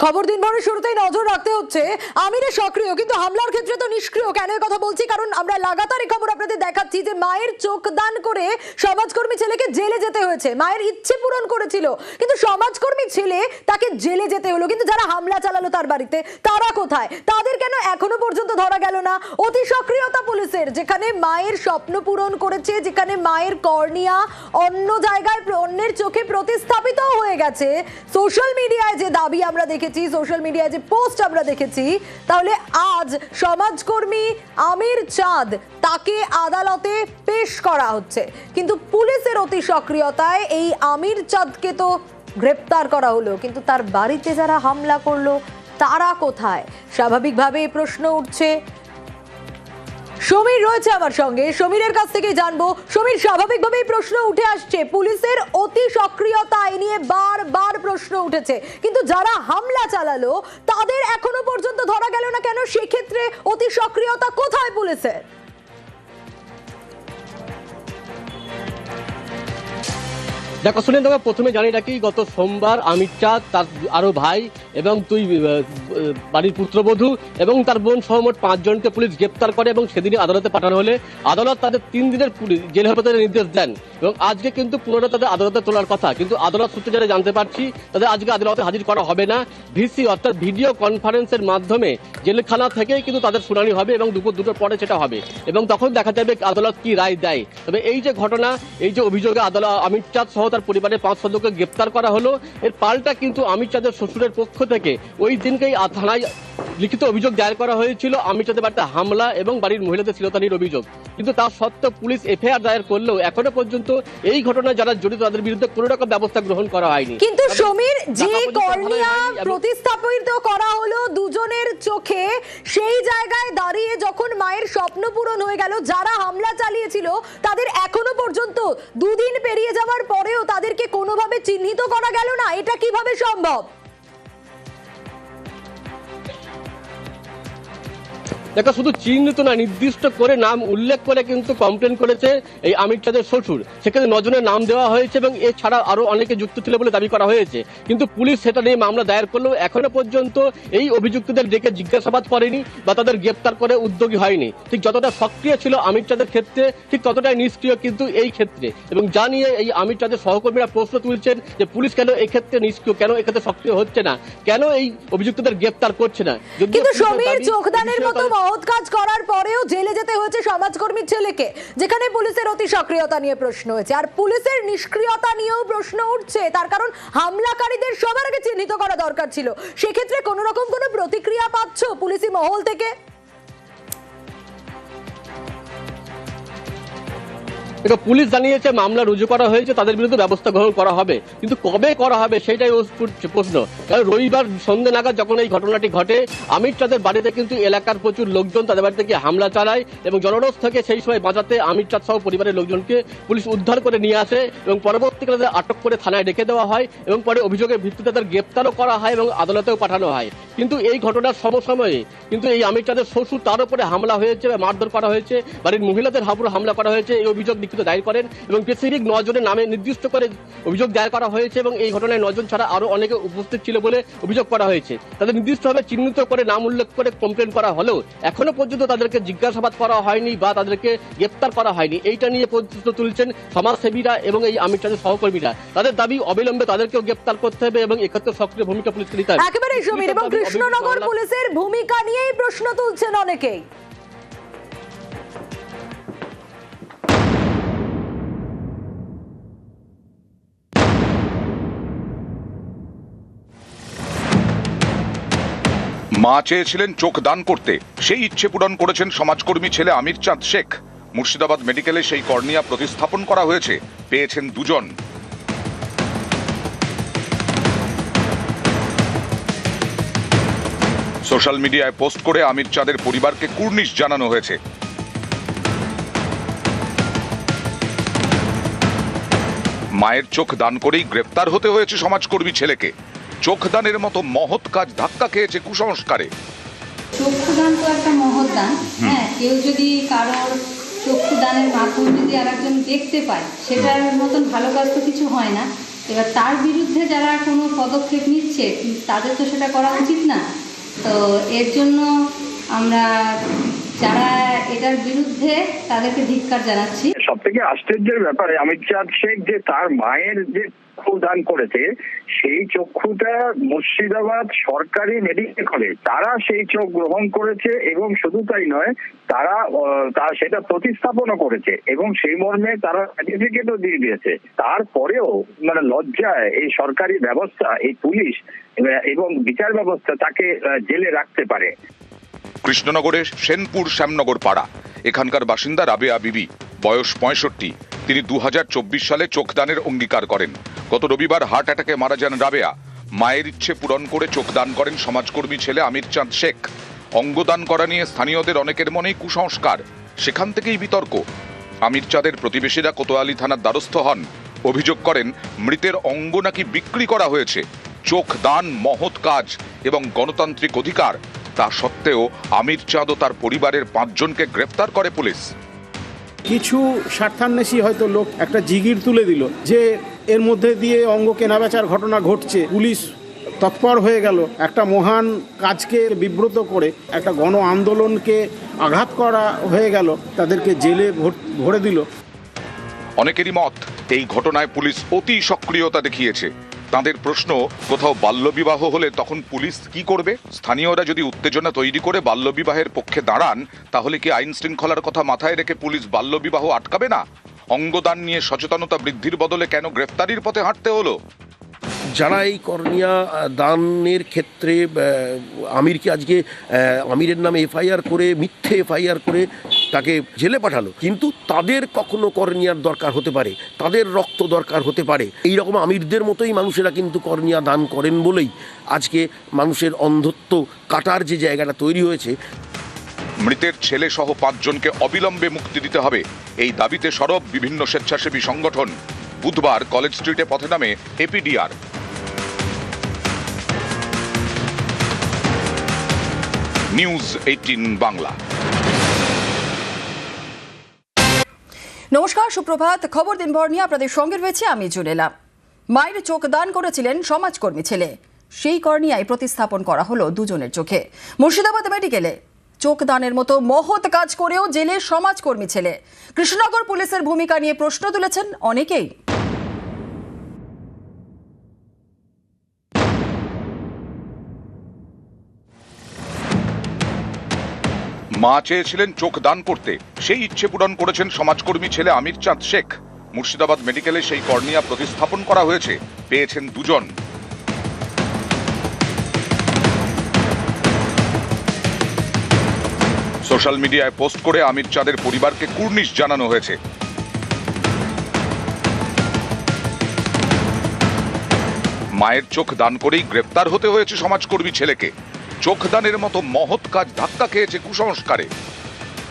খবর দিনভরের শুরুতেই নজর রাখতে হচ্ছে আমিরে সক্রিয় কিন্তু হামলার ক্ষেত্রে তো নিষ্ক্রিয়। কেন এই কথা বলছি, কারণ আমরা লাগাতার এই খবর আপনাদের দেখাচ্ছি যে মায়ের চোখ দান করে সমাজকর্মী ছেলেকে জেলে যেতে হয়েছে। মায়ের ইচ্ছে পূরণ করেছিল কিন্তু সমাজকর্মী ছেলে তাকে জেলে যেতে হলো। কিন্তু যারা হামলা চালালো তার বাড়িতে তারা কোথায়? তাদের কেন এখনো পর্যন্ত ধরা গেল না? অতি সক্রিয়তা পুলিশের, যেখানে মায়ের স্বপ্ন পূরণ করেছে, যেখানে মায়ের কর্নিয়া অন্য জায়গায় অন্যের চোখে প্রতিস্থাপিত হয়ে গেছে। সোশ্যাল মিডিয়ায় যে দাবি আমরা দেখেছি, সোশ্যাল মিডিয়ায় যে পোস্ট আমরা দেখেছি, তাহলে আজ সমাজকর্মী আমির চাঁদ তাকে আদালতে পেশ করা হচ্ছে। কিন্তু পুলিশের অতি সক্রিয়তায় এই আমির চাঁদকে তো গ্রেপ্তার করা হলো, কিন্তু তার বাড়িতে যারা হামলা করলো তারা কোথায়? স্বাভাবিকভাবে প্রশ্ন উঠছে। সমীর রয়েছে আমার সঙ্গে, সমীরের কাছ থেকে জানবো। সমীর, স্বাভাবিকভাবেই প্রশ্ন উঠে আসছে, পুলিশের অতি সক্রিয়তা নিয়ে বারবার প্রশ্ন উঠেছে, কিন্তু যারা হামলা চালালো তাদের এখনো পর্যন্ত ধরা গেল না কেন? সেক্ষেত্রে অতি সক্রিয়তা কোথায় পুলিশের? দেখো শুনে তোমাকে প্রথমে জানিয়ে রাখি, গত সোমবার আমির চাঁদ, তার আরো ভাই এবং তুই বাড়ির পুত্রবধূ এবং তার বোন সহ মোট 5 জনকে পুলিশ গ্রেপ্তার করে এবং সেদিনই আদালতে পাঠানো হলে আদালত তাদের 3 দিনের জেল হেফাজতের নির্দেশ দেন এবং আজকে কিন্তু পুনরায় তাদের আদালতে তোলার কথা। কিন্তু আদালত সূত্রে যারা জানতে পারছি, তাদের আজকে আদালতে হাজির করা হবে না। ভিসি অর্থাৎ ভিডিও কনফারেন্সের মাধ্যমে জেলখানা থেকেই কিন্তু তাদের শুনানি হবে এবং দুপুর 2টোর পরে সেটা হবে এবং তখন দেখা যাবে আদালত কি রায় দেয়। তবে এই যে ঘটনা, এই যে অভিযোগে আদালত আমির চাঁদ সহ তার পরিবারের 5 সদস্যকে গ্রেপ্তার করা হলো, এর পাল্টা কিন্তু আমির চাঁদের শ্বশুরের পক্ষ থেকে ওই দিনকেই থানায় লিখিত অভিযোগ দায়ের করা হয়েছিল আমির চাঁদের বাড়িতে হামলা এবং বাড়ির মহিলাদের শ্লীলতাহানির অভিযোগ। কিন্তু তার সত্ত্বেও পুলিশ এফআইআর দায়ের করলেও এখনো পর্যন্ত এই ঘটনায় যারা জড়িত তাদের বিরুদ্ধে কোনো রকম ব্যবস্থা গ্রহণ করা হয়নি। কিন্তু সমীর, যে কর্নিয়া প্রতিস্থাপিত করা হলো দুজনের চোখে, সেই জায়গায় দাঁড়িয়ে যখন মায়ের স্বপ্ন পূরণ হয়ে গেল, যারা হামলা চালিয়েছিল তাদের এখনো পর্যন্ত 2 দিন পেরিয়ে যাওয়ার পরেও তাদেরকে কোনোভাবে চিহ্নিত করা গেল না। এটা কিভাবে সম্ভব? দেখো, শুধু চিহ্নিত না, নির্দিষ্ট করে নাম উল্লেখ করে কিন্তু কমপ্লেন করেছে এই আমির চাঁদের শ্বশুর। সেখানে 9 জনের নাম দেওয়া হয়েছে এবং এছাড়া আরো অনেকে যুক্ত ছিল বলে দাবি করা হয়েছে। কিন্তু পুলিশ সেটা নিয়ে মামলা দায়ের করলেও এখনো পর্যন্ত এই অভিযুক্তদের ডেকে জিজ্ঞাসাবাদ করেনি বা তাদের গ্রেপ্তার করে উদ্যোগী হয়নি। ঠিক যতটা সক্রিয় ছিল আমির চাঁদের ক্ষেত্রে, ঠিক ততটাই নিষ্ক্রিয় কিন্তু এই ক্ষেত্রে। এবং যা নিয়ে এই আমির চাঁদের সহকর্মীরা প্রশ্ন তুলছেন যে পুলিশ কেন এই ক্ষেত্রে নিষ্ক্রিয়, কেন এক্ষেত্রে সক্রিয় হচ্ছে না, কেন এই অভিযুক্তদের গ্রেপ্তার করছে না। কিন্তু সমীর, চোখদানের মতো মহৎ কাজ করার পরেও জেলে যেতে হয়েছে সমাজকর্মী ছেলেকে, যেখানে পুলিশের অতি সক্রিয়তা নিয়ে প্রশ্ন হয়েছে আর পুলিশের নিষ্ক্রিয়তা নিয়েও প্রশ্ন উঠছে। তার কারণ হামলাকারীদের সবার আগে চিহ্নিত করা দরকার ছিল। সেক্ষেত্রে কোনো রকম কোনো প্রতিক্রিয়া পাচ্ছ পুলিশি মহল থেকে? পুলিশ জানিয়েছে মামলা রুজু করা হয়েছে, তাদের বিরুদ্ধে ব্যবস্থা গ্রহণ করা হবে, কিন্তু কবে করা হবে সেটাই প্রশ্ন। কারণ রবিবার সন্ধ্যে নাগাদ যখন এই ঘটনাটি ঘটে, আমির চাঁদের বাড়িতে কিন্তু এলাকার প্রচুর লোকজন তাদের বাড়িতে গিয়ে হামলা চালায় এবং জনরোষ থেকে সেই সময় বাঁচাতে আমির চাঁদ সহ পরিবারের লোকজনকে পুলিশ উদ্ধার করে নিয়ে আসে এবং পরবর্তীকালে আটক করে থানায় রেখে দেওয়া হয় এবং পরে অভিযোগের ভিত্তিতে তাদের গ্রেপ্তারও করা হয় এবং আদালতেও পাঠানো হয়। কিন্তু এই ঘটনার সমসময়ে কিন্তু এই আমির চাঁদের শ্বশুর, তার উপরে হামলা হয়েছে বা মারধর করা হয়েছে, বাড়ির মহিলাদের উপর হামলা করা হয়েছে, এই অভিযোগ দায়ের করেন এবং স্পেসিফিক 9 জনের নামে নির্দিষ্ট করে অভিযোগ দায়ের করা হয়েছে এবং এই ঘটনায় 9 জন ছাড়া আরো অনেকে উপস্থিত ছিল বলে অভিযোগ করা হয়েছে। তাদের নির্দিষ্টভাবে চিহ্নিত করে নাম উল্লেখ করে কমপ্লেন করা হলেও এখনো পর্যন্ত তাদেরকে জিজ্ঞাসাবাদ করা হয়নি বা তাদেরকে গ্রেপ্তার করা হয়নি। এইটা নিয়ে প্রশ্ন তুলছেন সমাজসেবীরা এবং এই আমির চাঁদের সহকর্মীরা। তাদের দাবি অবিলম্বে তাদেরকেও গ্রেপ্তার করতে হবে এবং এক্ষেত্রে সক্রিয় ভূমিকা পুলিশকে নিতে হবে। একেবারে সমীর, এবং কৃষ্ণনগর পুলিশের ভূমিকা নিয়েই প্রশ্ন তুলছেন অনেকেই। মা চেয়েছিলেন চোখ দান করতে, সেই ইচ্ছে পূরণ করেছেন সমাজকর্মী ছেলে আমির চাঁদ শেখ। মুর্শিদাবাদ মেডিকেলে সেই কর্নিয়া প্রতিস্থাপন করা হয়েছে, পেয়েছেন 2 জন। সোশ্যাল মিডিয়ায় পোস্ট করে আমির চাঁদের পরিবারকে কুর্নিশ জানানো হয়েছে। মায়ের চোখ দান করেই গ্রেপ্তার হতে হয়েছে সমাজকর্মী ছেলেকে। চোখদানের মতো মহৎ কাজ ধাক্কা খেয়েছে কুসংস্কারে। চক্ষুদান তো একটা মহৎ দান। হ্যাঁ, কেউ যদি কারোর চক্ষুদানের মাধ্যমে যদি আরেকজন দেখতে পায়, সেটার মতন ভালো কাজ তো কিছু হয় না। এবার তার বিরুদ্ধে যারা কোনো পদক্ষেপ নিচ্ছে তাদের তো সেটা করা উচিত না। তো এর জন্য আমরা যারা এটার বিরুদ্ধে তাদেরকে ধিক্কার জানাচ্ছি। সব থেকে আশ্চর্যের ব্যাপারে অমিত চাঁদ শেখ যে তার মায়ের যে চক্ষু দান করেছে, সেই চক্ষুটা মুর্শিদাবাদ সরকারি মেডিকেল কলেজ তারা সেই চোখ গ্রহণ করেছে এবং শুধু তাই নয়, তারা সেটা প্রতিস্থাপনও করেছে এবং সেই মর্মে তারা সার্টিফিকেটও দিয়ে দিয়েছে। তারপরেও লজ্জায় এই সরকারি ব্যবস্থা, এই পুলিশ এবং বিচার ব্যবস্থা তাকে জেলে রাখতে পারে। কৃষ্ণনগরের সেনপুর শ্যামনগর পাড়া, এখানকার বাসিন্দা রাবেয়া বিবি, বয়স 65। তিনি 2024 সালে চোখদানের অঙ্গীকার করেন। গত রবিবার হার্ট অ্যাটাকে মারা যান রাবেয়া। মায়ের ইচ্ছে পূরণ করে চোখদান করেন সমাজকর্মী ছেলে আমির চাঁদ শেখ। অঙ্গদান করা নিয়ে স্থানীয়দের অনেকের মনেই কুসংস্কার, সেখান থেকেই বিতর্ক। আমির চাঁদের প্রতিবেশীরা কোতোয়ালি থানার দ্বারস্থ হন, অভিযোগ করেন মৃতের অঙ্গ নাকি বিক্রি করা হয়েছে। চোখ দান মহৎ কাজ এবং গণতান্ত্রিক অধিকার, তা সত্ত্বেও আমির চাঁদ ও তার পরিবারের 5 জনকে গ্রেফতার করে পুলিশ। কিছু স্বার্থান্বেষী হয়তো লোক একটা জিগির তুলে দিল যে এর মধ্যে দিয়ে অঙ্গ কেনাবেচার ঘটনা ঘটছে, পুলিশ তৎপর হয়ে গেল, একটা মহান কাজকে বিব্রত করে একটা গণ আন্দোলনকে আঘাত করা হয়ে গেল, তাদেরকে জেলে ভরে দিল। অনেকেরই মত, এই ঘটনায় পুলিশ অতি সক্রিয়তা দেখিয়েছে। তাদের প্রশ্ন, কোথাও বাল্যবিবাহ হলে তখন পুলিশ কি করবে? স্থানীয়রা যদি উত্তেজনা তৈরি করে বাল্যবিবাহের পক্ষে দাঁড়ান, তাহলে কি আইন শৃঙ্খলার কথা মাথায় রেখে পুলিশ বাল্যবিবাহ আটকাবে না? অঙ্গদান নিয়ে সচেতনতা বৃদ্ধির বদলে কেন গ্রেফতারির পথে হাঁটতে হলো? যারা এই কর্নিয়া দানের ক্ষেত্রে আমিরকে আজকে আমিরের নামে এফআইআর করে, মিথ্যে এফআইআর করে তাকে জেলে পাঠালো, কিন্তু তাদের কখনো কর্নিয়ার দরকার হতে পারে, তাদের রক্ত দরকার হতে পারে। এই রকম আমিরদের মতোই মানুষেরা কিন্তু কর্নিয়া দান করেন বলেই আজকে মানুষের অন্ধত্ব কাটার যে জায়গাটা তৈরি হয়েছে। মৃতের ছেলে সহ 5 জনকে অবিলম্বে মুক্তি দিতে হবে, এই দাবিতে সরব বিভিন্ন স্বেচ্ছাসেবী সংগঠন। বুধবার কলেজ স্ট্রিটে পথে নামে এপিডিআর। নিউজ 18 বাংলা। নমস্কার, সুপ্রভাত। খবর দিনভর নিয়ে আপনাদের সঙ্গে রয়েছে আমি জুনেলা। মায়ের চোখ দান করেছিলেন সমাজকর্মী ছেলে, সেই কর্নিয়ায় প্রতিস্থাপন করা হলো 2 জনের চোখে। মুর্শিদাবাদ মেডিকেলে চোখ দানের মতো মহৎ কাজ করেও জেলে সমাজকর্মী ছেলে। কৃষ্ণনগর পুলিশের ভূমিকা নিয়ে প্রশ্ন তুলেছেন অনেকেই। মা চেয়েছিলেন চোখ দান করতে, সেই ইচ্ছে পূরণ করেছেন সমাজকর্মী ছেলে আমির চাঁদ শেখ। মুর্শিদাবাদ মেডিকেলে সেই কর্নিয়া প্রতিস্থাপন করা হয়েছে, পেয়েছেন 2 জন। সোশ্যাল মিডিয়ায় পোস্ট করে আমির চাঁদের পরিবারকে কুর্নিশ জানানো হয়েছে। মায়ের চোখ দান করেই গ্রেফতার হতে হয়েছে সমাজকর্মী ছেলেকে। চোখদানের মতো মহৎ কাজ ধাক্কা খেয়েছে কুসংস্কারে।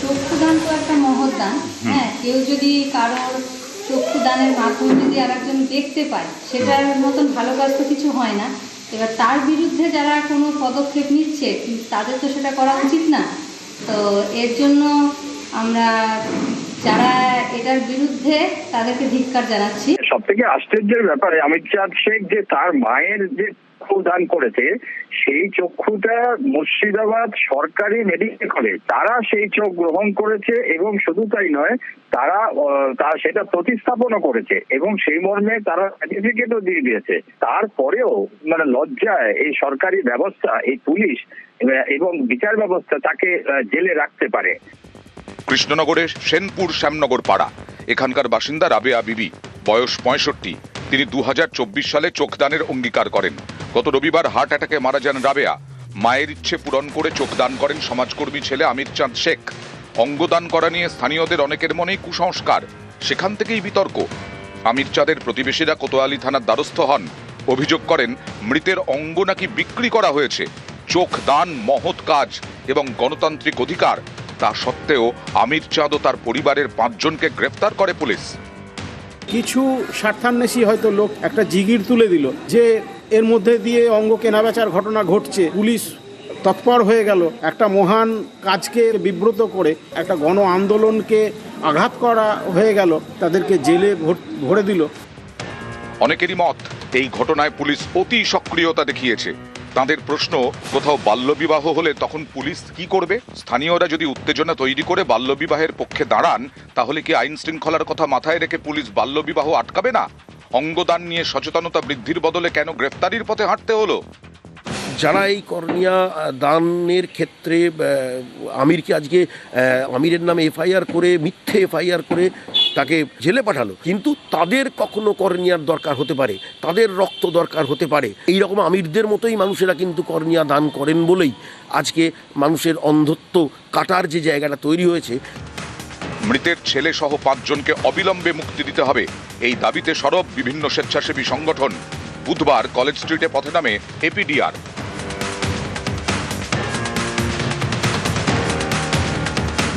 চক্ষুদান তো একটা মহৎ দান। হ্যাঁ, কেউ যদি কারোর চক্ষুদানের মাধ্যমে যদি আরেকজন দেখতে পায়, সেটার মতন ভালো কাজ তো কিছু হয় না। এবার তার বিরুদ্ধে যারা কোনো পদক্ষেপ নিচ্ছে তাদের তো সেটা করা উচিত না। তো এর জন্য আমরা যারা এটার বিরুদ্ধে তাদেরকে ধিক্কার জানাচ্ছি। সব থেকে আশ্চর্যের ব্যাপারে অমিত চাঁদ শেখ যে তার মায়ের যে চক্ষু দান করেছে, সেই চক্ষুটা মুর্শিদাবাদ সরকারি মেডিকেল কলেজ তারা সেই চোখ গ্রহণ করেছে এবং শুধু তাই নয়, তারা সেটা প্রতিস্থাপনও করেছে এবং সেই মর্মে তারা সার্টিফিকেটও দিয়ে দিয়েছে। তারপরেও লজ্জায় এই সরকারি ব্যবস্থা, এই পুলিশ এবং বিচার ব্যবস্থা তাকে জেলে রাখতে পারে। কৃষ্ণনগরের সেনপুর শ্যামনগর পাড়া, এখানকার বাসিন্দা রাবেয়া বিবি, বয়স 65। তিনি 2024 সালে চোখদানের অঙ্গীকার করেন। গত রবিবার হার্ট অ্যাটাকে মারা যান রাবেয়া। মায়ের ইচ্ছে পূরণ করে চোখদান করেন সমাজকর্মী ছেলে আমির চাঁদ শেখ। অঙ্গদান করা নিয়ে স্থানীয়দের অনেকের মনেই কুসংস্কার, সেখান থেকেই বিতর্ক। আমির চাঁদের প্রতিবেশীরা কোতোয়ালি থানার দ্বারস্থ হন, অভিযোগ করেন মৃতের অঙ্গ নাকি বিক্রি করা হয়েছে। চোখ দান মহৎ কাজ এবং গণতান্ত্রিক অধিকার, তা সত্ত্বেও আমির চাঁদ ও তার পরিবারের 5 জনকে গ্রেফতার করে পুলিশ। কিছু স্বার্থান্বেষী হয়তো লোক একটা জিগির তুলে দিল যে এর মধ্যে দিয়ে অঙ্গ কেনাবেচার ঘটনা ঘটছে, পুলিশ তৎপর হয়ে গেল, একটা মহান কাজকে বিব্রত করে একটা গণ আন্দোলনকে আঘাত করা হয়ে গেল, তাদেরকে জেলে ভরে দিল। অনেকেরই মত এই ঘটনায় পুলিশ অতি সক্রিয়তা দেখিয়েছে। তাদের প্রশ্ন, কোথাও বাল্যবিবাহ হলে তখন পুলিশ কি করবে? স্থানীয়রা যদি উত্তেজনা তৈরি করে বাল্যবিবাহের পক্ষে দাঁড়ান, তাহলে কি আইন শৃঙ্খলার কথা মাথায় রেখে পুলিশ বাল্যবিবাহ আটকাবে না? অঙ্গদান নিয়ে সচেতনতা বৃদ্ধির বদলে কেন গ্রেফতারির পথে হাঁটতে হলো? যারা এই কর্নিয়া দানের ক্ষেত্রে আমিরকে আজকে আমিরের নামে এফআইআর করে, মিথ্যে এফআইআর করে তাকে জেলে পাঠালো, কিন্তু তাদের কখনো কর্নিয়ার দরকার হতে পারে, তাদের রক্ত দরকার হতে পারে। এই রকম আমিরদের মতোই মানুষেরা কিন্তু কর্নিয়া দান করেন বলেই আজকে মানুষের অন্ধত্ব কাটার যে জায়গাটা তৈরি হয়েছে। মৃতের ছেলে সহ 5 জনকে অবিলম্বে মুক্তি দিতে হবে, এই দাবিতে সরব বিভিন্ন স্বেচ্ছাসেবী সংগঠন। বুধবার কলেজ স্ট্রিটে পথে নামে এপিডিআর।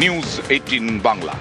নিউজ 18 বাংলা।